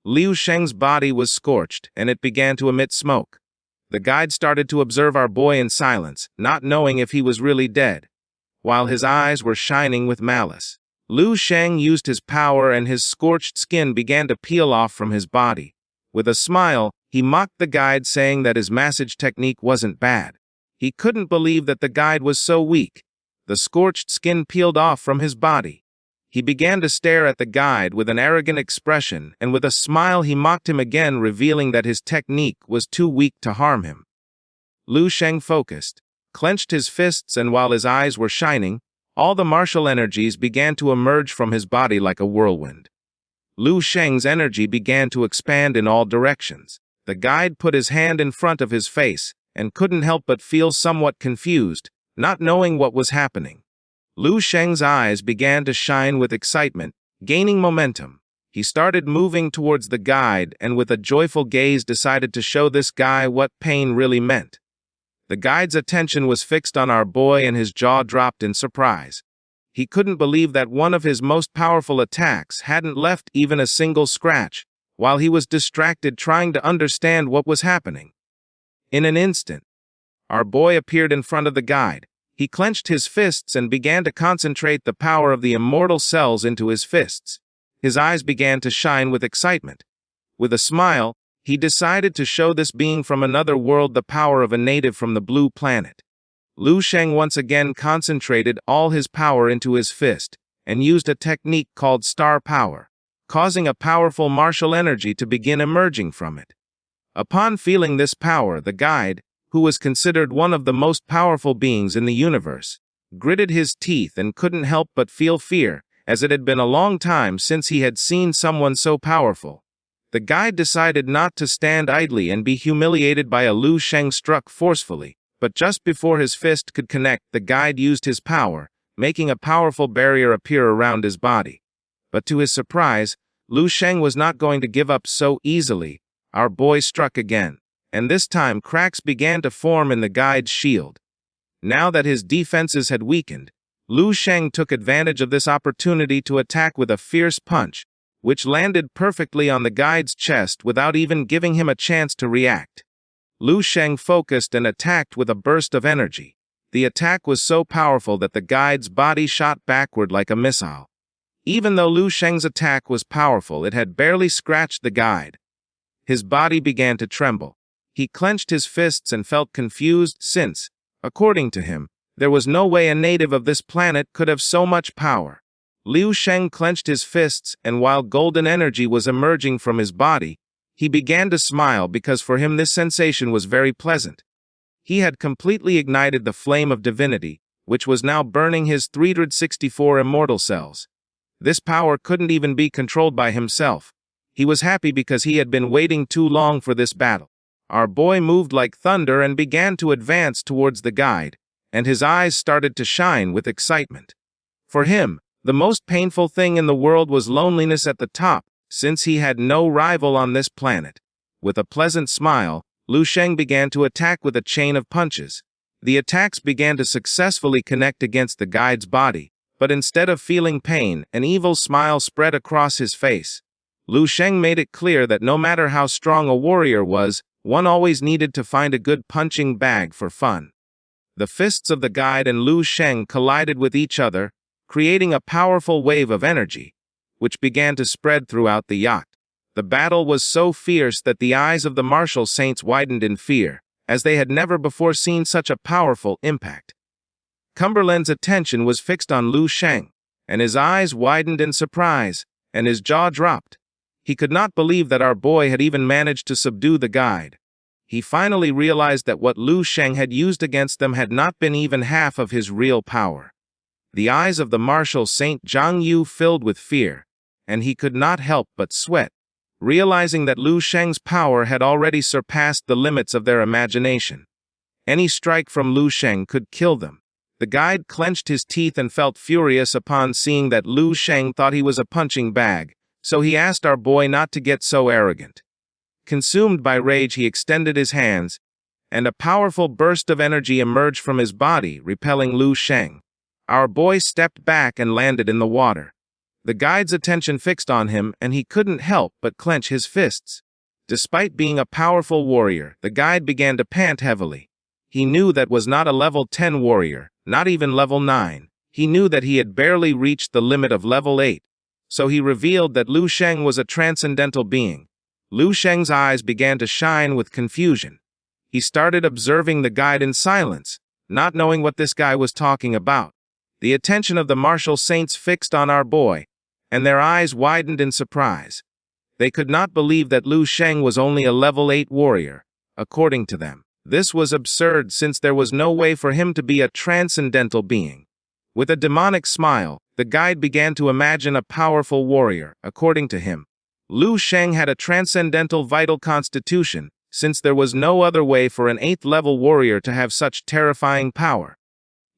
Liu Sheng's body was scorched, and it began to emit smoke. The guide started to observe our boy in silence, not knowing if he was really dead, while his eyes were shining with malice. Liu Sheng used his power and his scorched skin began to peel off from his body. With a smile, he mocked the guide, saying that his massage technique wasn't bad. He couldn't believe that the guide was so weak. The scorched skin peeled off from his body. He began to stare at the guide with an arrogant expression, and with a smile he mocked him again, revealing that his technique was too weak to harm him. Liu Sheng focused, clenched his fists, and while his eyes were shining, all the martial energies began to emerge from his body like a whirlwind. Liu Sheng's energy began to expand in all directions. The guide put his hand in front of his face and couldn't help but feel somewhat confused, not knowing what was happening. Liu Sheng's eyes began to shine with excitement, gaining momentum. He started moving towards the guide and with a joyful gaze decided to show this guy what pain really meant. The guide's attention was fixed on our boy and his jaw dropped in surprise. He couldn't believe that one of his most powerful attacks hadn't left even a single scratch, while he was distracted trying to understand what was happening. In an instant, our boy appeared in front of the guide. He clenched his fists and began to concentrate the power of the immortal cells into his fists. His eyes began to shine with excitement. With a smile, he decided to show this being from another world the power of a native from the blue planet. Liu Sheng once again concentrated all his power into his fist and used a technique called star power, causing a powerful martial energy to begin emerging from it. Upon feeling this power, the guide, who was considered one of the most powerful beings in the universe, gritted his teeth and couldn't help but feel fear, as it had been a long time since he had seen someone so powerful. The guide decided not to stand idly and be humiliated by a Liu Sheng struck forcefully, but just before his fist could connect, the guide used his power, making a powerful barrier appear around his body. But to his surprise, Liu Sheng was not going to give up so easily. Our boy struck again, and this time cracks began to form in the guide's shield. Now that his defenses had weakened, Liu Sheng took advantage of this opportunity to attack with a fierce punch, which landed perfectly on the guide's chest without even giving him a chance to react. Liu Sheng focused and attacked with a burst of energy. The attack was so powerful that the guide's body shot backward like a missile. Even though Liu Sheng's attack was powerful, it had barely scratched the guide. His body began to tremble. He clenched his fists and felt confused since, according to him, there was no way a native of this planet could have so much power. Liu Sheng clenched his fists, and while golden energy was emerging from his body, he began to smile because for him this sensation was very pleasant. He had completely ignited the flame of divinity, which was now burning his 364 immortal cells. This power couldn't even be controlled by himself. He was happy because he had been waiting too long for this battle. Our boy moved like thunder and began to advance towards the guide, and his eyes started to shine with excitement. For him, the most painful thing in the world was loneliness at the top, since he had no rival on this planet. With a pleasant smile, Liu Sheng began to attack with a chain of punches. The attacks began to successfully connect against the guide's body, but instead of feeling pain, an evil smile spread across his face. Liu Sheng made it clear that no matter how strong a warrior was, one always needed to find a good punching bag for fun. The fists of the guide and Liu Sheng collided with each other, creating a powerful wave of energy, which began to spread throughout the yacht. The battle was so fierce that the eyes of the martial saints widened in fear, as they had never before seen such a powerful impact. Cumberland's attention was fixed on Liu Sheng, and his eyes widened in surprise, and his jaw dropped. He could not believe that our boy had even managed to subdue the guide. He finally realized that what Liu Sheng had used against them had not been even half of his real power. The eyes of the martial saint Zhang Yu filled with fear, and he could not help but sweat, realizing that Liu Sheng's power had already surpassed the limits of their imagination. Any strike from Liu Sheng could kill them. The guide clenched his teeth and felt furious upon seeing that Liu Sheng thought he was a punching bag, so he asked our boy not to get so arrogant. Consumed by rage, he extended his hands, and a powerful burst of energy emerged from his body, repelling Liu Sheng. Our boy stepped back and landed in the water. The guide's attention fixed on him, and he couldn't help but clench his fists. Despite being a powerful warrior, the guide began to pant heavily. He knew that was not a level 10 warrior, not even level 9. He knew that he had barely reached the limit of level 8. So he revealed that Lu Sheng was a transcendental being. Lu Sheng's eyes began to shine with confusion. He started observing the guide in silence, not knowing what this guy was talking about. The attention of the martial saints fixed on our boy, and their eyes widened in surprise. They could not believe that Lu Sheng was only a level 8 warrior. According to them, this was absurd since there was no way for him to be a transcendental being. With a demonic smile, the guide began to imagine a powerful warrior. According to him, Lu Sheng had a transcendental vital constitution, since there was no other way for an 8th level warrior to have such terrifying power.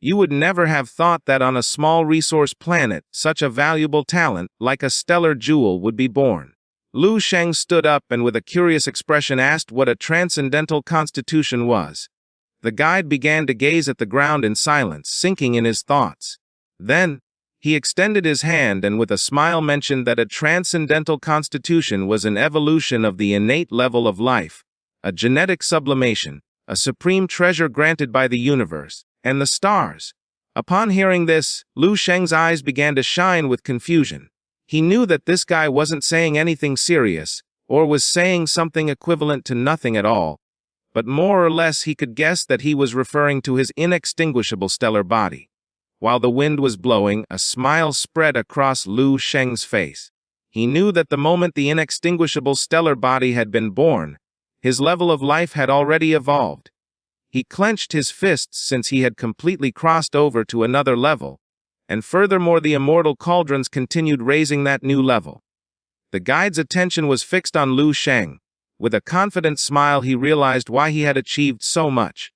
You would never have thought that on a small resource planet, such a valuable talent, like a stellar jewel, would be born. Lu Sheng stood up and with a curious expression asked what a transcendental constitution was. The guide began to gaze at the ground in silence, sinking in his thoughts. Then, he extended his hand and with a smile mentioned that a transcendental constitution was an evolution of the innate level of life, a genetic sublimation, a supreme treasure granted by the universe, and the stars. Upon hearing this, Lu Sheng's eyes began to shine with confusion. He knew that this guy wasn't saying anything serious, or was saying something equivalent to nothing at all, but more or less he could guess that he was referring to his inextinguishable stellar body. While the wind was blowing, a smile spread across Lu Sheng's face. He knew that the moment the inextinguishable stellar body had been born, his level of life had already evolved. He clenched his fists since he had completely crossed over to another level, and furthermore the immortal cauldrons continued raising that new level. The guide's attention was fixed on Lu Sheng. With a confident smile he realized why he had achieved so much.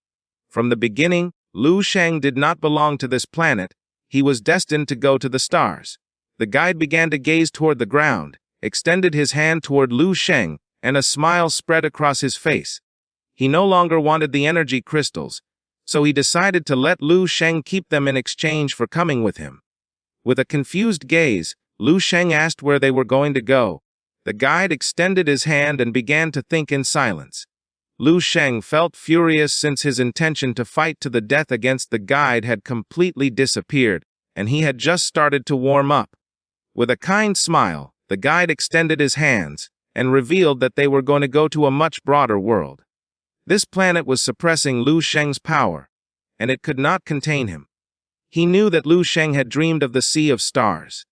From the beginning, Lu Sheng did not belong to this planet. He was destined to go to the stars. The guide began to gaze toward the ground, extended his hand toward Lu Sheng, and a smile spread across his face. He no longer wanted the energy crystals, so he decided to let Lu Sheng keep them in exchange for coming with him. With a confused gaze, Lu Sheng asked where they were going to go. The guide extended his hand and began to think in silence. Lu Sheng felt furious since his intention to fight to the death against the guide had completely disappeared, and he had just started to warm up. With a kind smile, the guide extended his hands and revealed that they were going to go to a much broader world. This planet was suppressing Lu Sheng's power, and it could not contain him. He knew that Lu Sheng had dreamed of the Sea of Stars.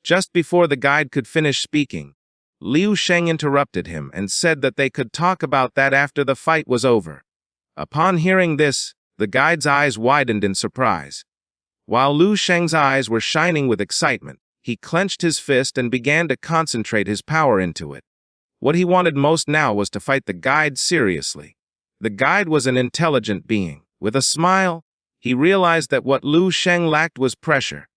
Just before the guide could finish speaking, Liu Sheng interrupted him and said that they could talk about that after the fight was over. Upon hearing this, the guide's eyes widened in surprise. While Lu Sheng's eyes were shining with excitement, he clenched his fist and began to concentrate his power into it. What he wanted most now was to fight the guide seriously. The guide was an intelligent being. With a smile, he realized that what Lu Sheng lacked was pressure.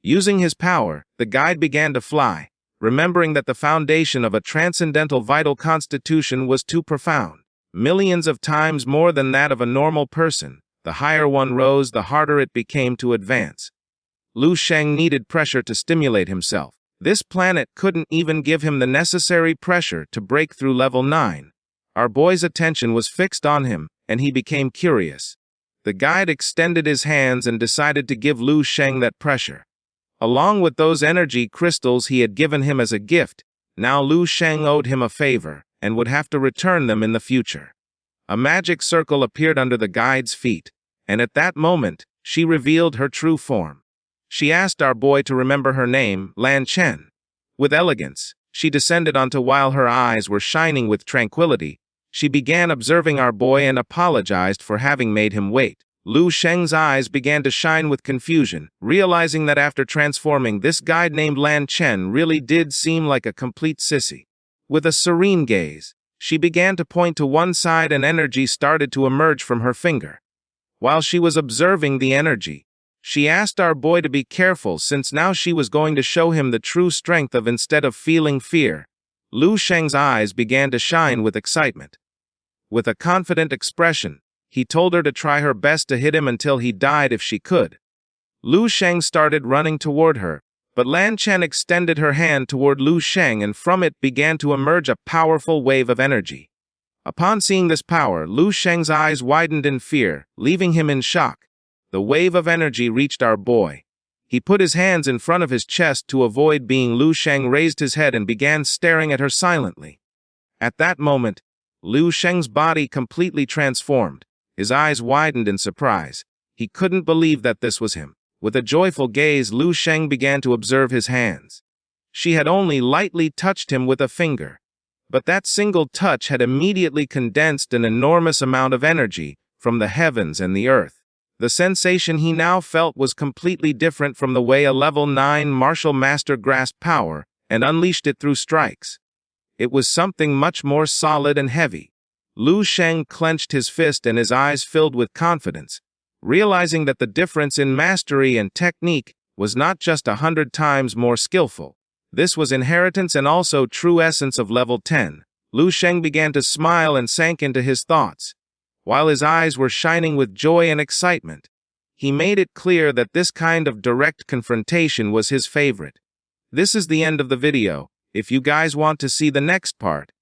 Using his power, the guide began to fly, remembering that the foundation of a transcendental vital constitution was too profound. Millions of times more than that of a normal person. The higher one rose, the harder it became to advance. Lu Sheng needed pressure to stimulate himself. This planet couldn't even give him the necessary pressure to break through level 9. Our boy's attention was fixed on him, and he became curious. The guide extended his hands and decided to give Lu Sheng that pressure. Along with those energy crystals he had given him as a gift, now Lu Sheng owed him a favor, and would have to return them in the future. A magic circle appeared under the guide's feet, and at that moment, she revealed her true form. She asked our boy to remember her name, Lan Chen. With elegance, she descended onto while her eyes were shining with tranquility. She began observing our boy and apologized for having made him wait. Lu Sheng's eyes began to shine with confusion, realizing that after transforming, this guide named Lan Chen really did seem like a complete sissy. With a serene gaze, she began to point to one side and energy started to emerge from her finger. While she was observing the energy, she asked our boy to be careful since now she was going to show him the true strength of instead of feeling fear. Lu Sheng's eyes began to shine with excitement. With a confident expression, he told her to try her best to hit him until he died if she could. Lu Sheng started running toward her, But Lan Chen extended her hand toward Lu Sheng, and from it began to emerge a powerful wave of energy. Upon seeing this power, Lu Sheng's eyes widened in fear, leaving him in shock. The wave of energy reached our boy. He put his hands in front of his chest to avoid being. Lu Sheng raised his head and began staring at her silently. At that moment, Lu Sheng's body completely transformed. His eyes widened in surprise. He couldn't believe that this was him. With a joyful gaze, Lu Sheng began to observe his hands. She had only lightly touched him with a finger. But that single touch had immediately condensed an enormous amount of energy from the heavens and the earth. The sensation he now felt was completely different from the way a level 9 martial master grasped power and unleashed it through strikes. It was something much more solid and heavy. Lu Sheng clenched his fist and his eyes filled with confidence, realizing that the difference in mastery and technique was not just 100 times more skillful. This was inheritance and also true essence of level 10. Lu Sheng began to smile and sank into his thoughts. While his eyes were shining with joy and excitement, he made it clear that this kind of direct confrontation was his favorite. This is the end of the video. If you guys want to see the next part,